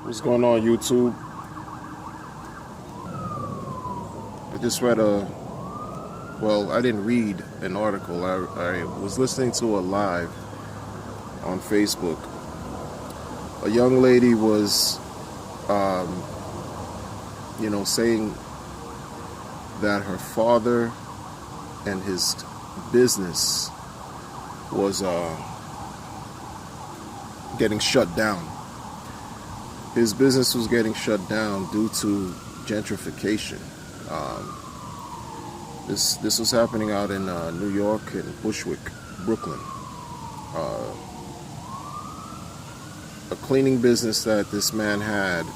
What's going on, YouTube? I just read I didn't read an article. I was listening to a live on Facebook. A young lady was, saying that her father and his business was getting shut down. His business was getting shut down due to gentrification. This was happening out in New York and Bushwick, Brooklyn. A cleaning business that this man had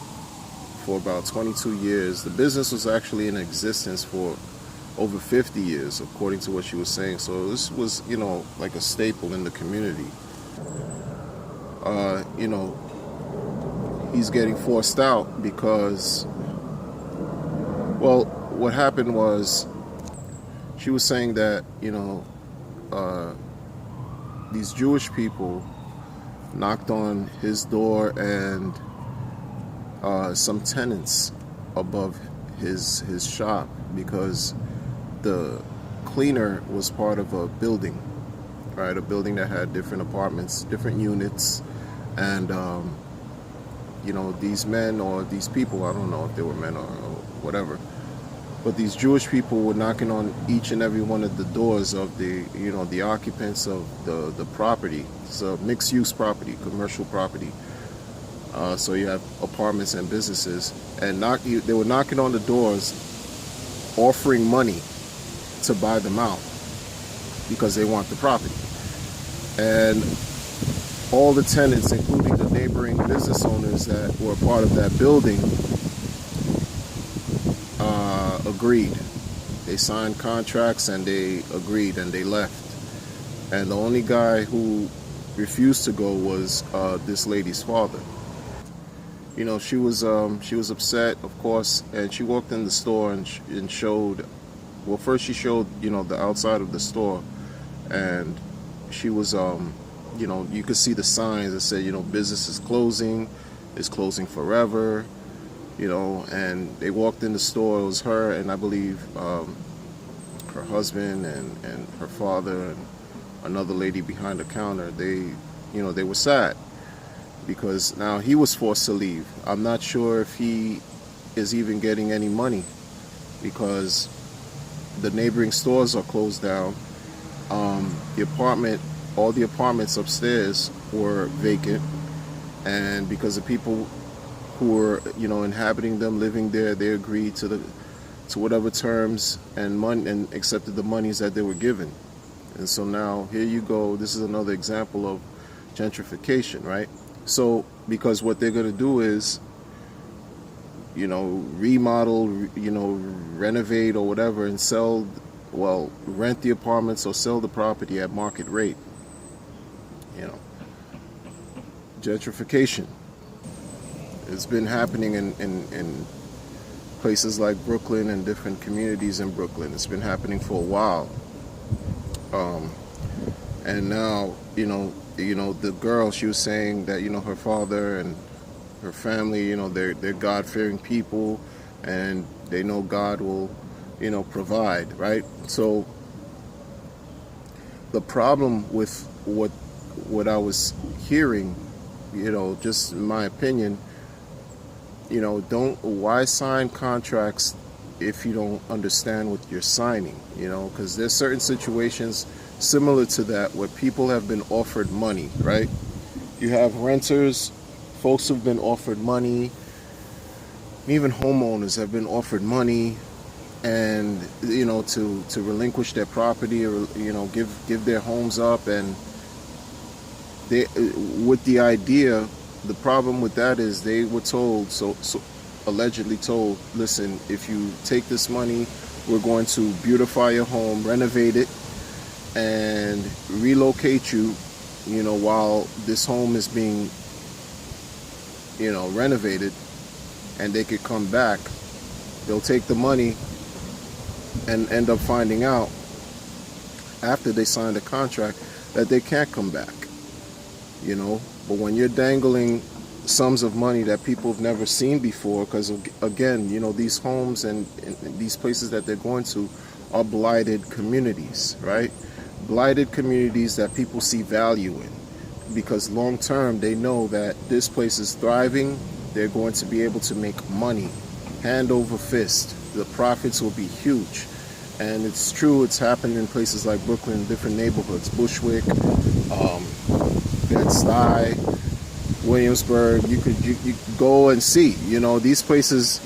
for about 22 years. The business was actually in existence for over 50 years, according to what she was saying. So this was, like a staple in the community. He's getting forced out because, what happened was she was saying that, these Jewish people knocked on his door and some tenants above his shop, because the cleaner was part of a building, right? A building that had different apartments, different units, and these men or these people, I don't know if they were men or whatever, but these Jewish people were knocking on each and every one of the doors of the occupants of the property. It's a mixed-use property, commercial property. So you have apartments and businesses, and they were knocking on the doors, offering money to buy them out because they want the property. And all the tenants, including the neighboring business owners that were part of that building, agreed. They signed contracts and they agreed and they left. And the only guy who refused to go was this lady's father. She was upset, of course, and she walked in the store and showed. Well, first she showed the outside of the store, and she was you could see the signs that said business is closing, it's closing forever, and they walked in the store. It was her and I believe her husband and her father and another lady behind the counter. They were sad because now he was forced to leave. I'm not sure if he is even getting any money because the neighboring stores are closed down. All the apartments upstairs were vacant, and because the people who were inhabiting them, living there, they agreed to whatever terms and money and accepted the monies that they were given. And so now here you go. This is another example of gentrification, right? So because what they're going to do is remodel, renovate or whatever, and rent the apartments or sell the property at market rate. Gentrification. It's been happening in places like Brooklyn and different communities in Brooklyn. It's been happening for a while. And now, the girl, she was saying that, her father and her family, they're God-fearing people, and they know God will, provide, right? So the problem with what I was hearing, just in my opinion, why sign contracts if you don't understand what you're signing, because there's certain situations similar to that where people have been offered money, right? You have renters, folks who've been offered money, even homeowners have been offered money, and to relinquish their property or give their homes up, and they with the idea. The problem with that is they were told, so allegedly told, listen, if you take this money, we're going to beautify your home, renovate it, and relocate you, while this home is being, renovated, and they could come back. They'll take the money and end up finding out after they sign the contract that they can't come back, But when you're dangling sums of money that people have never seen before, because again, these homes and these places that they're going to are blighted communities, right? Blighted communities that people see value in, because long term they know that this place is thriving. They're going to be able to make money hand over fist. The profits will be huge. And it's true, it's happened in places like Brooklyn, different neighborhoods, Bushwick, Bed-Stuy, Williamsburg. You could go and see, these places,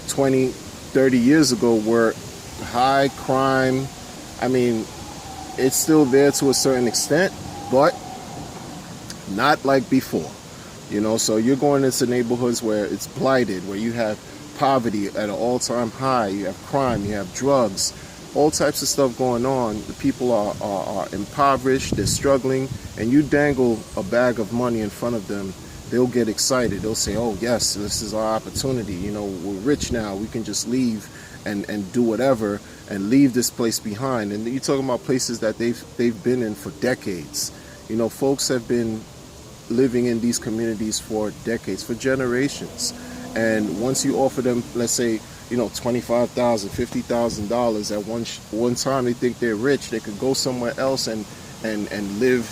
20, 30 years ago were high crime. I mean, it's still there to a certain extent, but not like before. So you're going into neighborhoods where it's blighted, where you have poverty at an all-time high, you have crime, you have drugs, all types of stuff going on. The people are impoverished, they're struggling, and you dangle a bag of money in front of them, they'll get excited. They'll say, oh yes, this is our opportunity. We're rich now, we can just leave and do whatever and leave this place behind. And you're talking about places that they've been in for decades. Folks have been living in these communities for decades, for generations. And once you offer them, let's say, $25,000, $50,000 at one time, they think they're rich. They could go somewhere else and live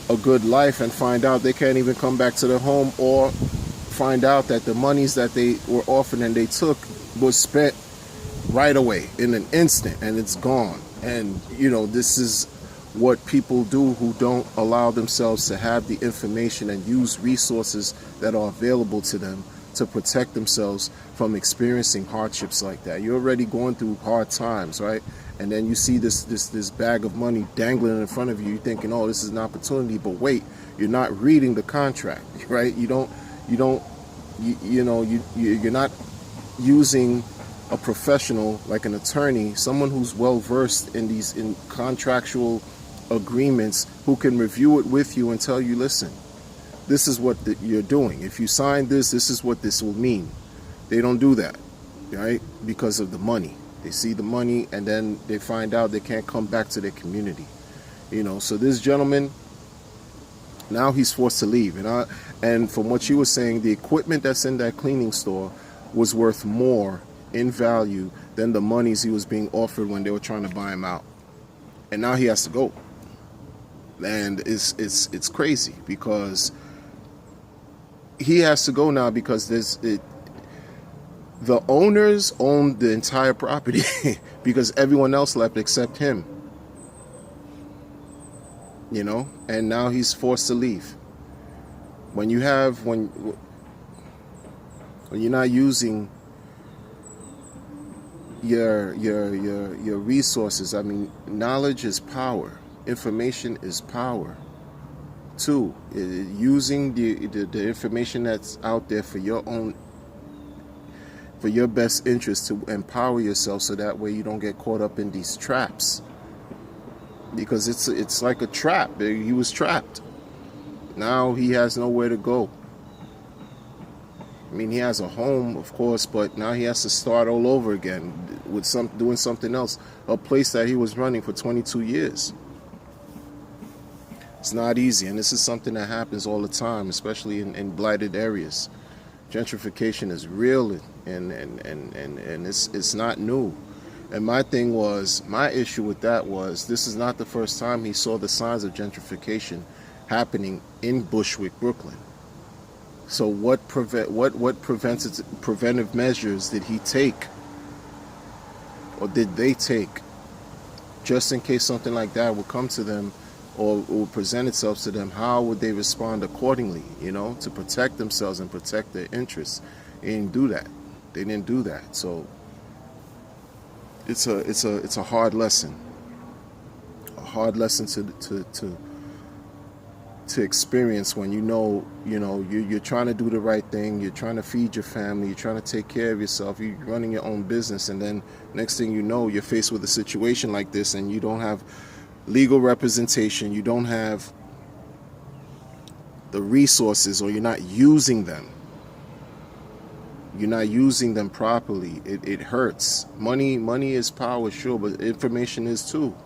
a good life, and find out they can't even come back to their home, or find out that the monies that they were offered and they took was spent right away in an instant, and it's gone. And this is what people do who don't allow themselves to have the information and use resources that are available to them to protect themselves from experiencing hardships like that. You're already going through hard times, right? And then you see this bag of money dangling in front of you. You're thinking, oh, this is an opportunity. But wait, you're not reading the contract, right? You're not using a professional like an attorney, someone who's well versed in contractual agreements, who can review it with you and tell you, listen, this is what you're doing. If you sign this, this is what this will mean. They don't do that, right? Because of the money. They see the money, and then they find out they can't come back to their community. So this gentleman, now he's forced to leave. And from what you were saying, the equipment that's in that cleaning store was worth more in value than the monies he was being offered when they were trying to buy him out. And now he has to go. And it's crazy, because he has to go now because the owners own the entire property because everyone else left except him. And now he's forced to leave. When you're not using your resources, I mean, knowledge is power. Information is power. Too, using the information that's out there for your best interest, to empower yourself, so that way you don't get caught up in these traps. Because it's like a trap. He was trapped. Now he has nowhere to go. I mean, he has a home, of course, but now he has to start all over again with doing something else. A place that he was running for 22 years. It's not easy, and this is something that happens all the time, especially in blighted areas. Gentrification is real, and it's not new. And my issue with that was, this is not the first time he saw the signs of gentrification happening in Bushwick, Brooklyn. So what preventive measures did he take, or did they take, just in case something like that would come to them, or will present itself to them? How would they respond accordingly, to protect themselves and protect their interests? They didn't do that. They didn't do that. So it's a hard lesson. A hard lesson to experience when you're trying to do the right thing, you're trying to feed your family, you're trying to take care of yourself, you're running your own business, and then next thing you know, you're faced with a situation like this, and you don't have legal representation, you don't have the resources, or you're not using them. You're not using them properly. It hurts. Money is power, sure, but information is too.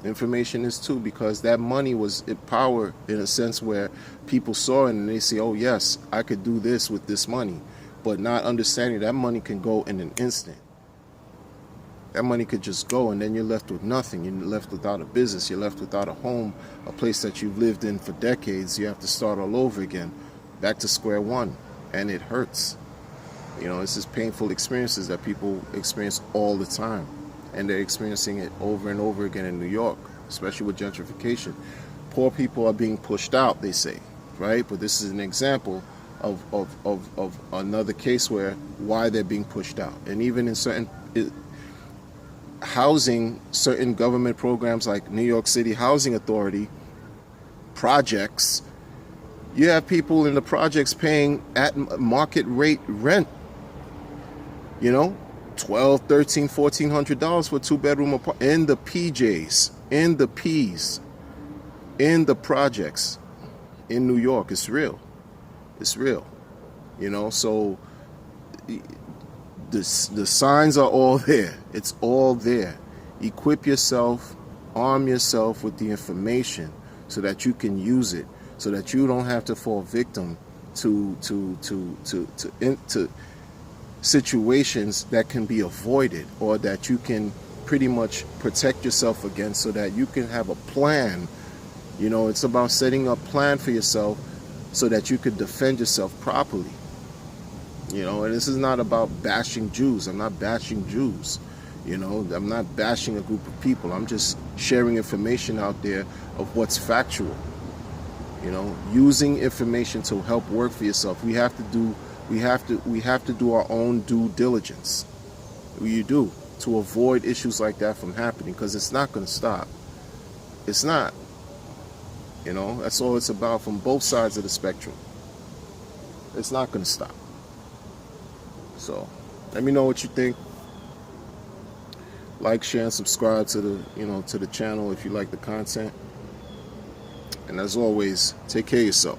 Information is too, because that money was power in a sense where people saw it and they say, oh yes, I could do this with this money, but not understanding that money can go in an instant. That money could just go, and then you're left with nothing. You're left without a business. You're left without a home, a place that you've lived in for decades. You have to start all over again, back to square one, and it hurts. You know, it's just painful experiences that people experience all the time, and they're experiencing it over and over again in New York, especially with gentrification. Poor people are being pushed out, they say, right? But this is an example of another case where why they're being pushed out. And even in certain housing, certain government programs like New York City Housing Authority projects, you have people in the projects paying at market rate rent, you know, $1,200, $1,300, $1,400 for a 2-bedroom apartment in the PJs, in the P's, in the projects in New York. It's real. It's real. You know, so the signs are all there. It's all there. Equip yourself, arm yourself with the information so that you can use it, so that you don't have to fall victim to situations that can be avoided, or that you can pretty much protect yourself against, so that you can have a plan. You know, it's about setting a plan for yourself so that you could defend yourself properly. You know, and this is not about bashing Jews. I'm not bashing Jews. You know, I'm not bashing a group of people. I'm just sharing information out there of what's factual. You know, using information to help work for yourself. We have to do our own due diligence. You do, to avoid issues like that from happening, because it's not going to stop. It's not. You know, that's all it's about from both sides of the spectrum. It's not going to stop. So, let me know what you think. Like, share, and subscribe to the channel if you like the content. And as always, take care of yourself.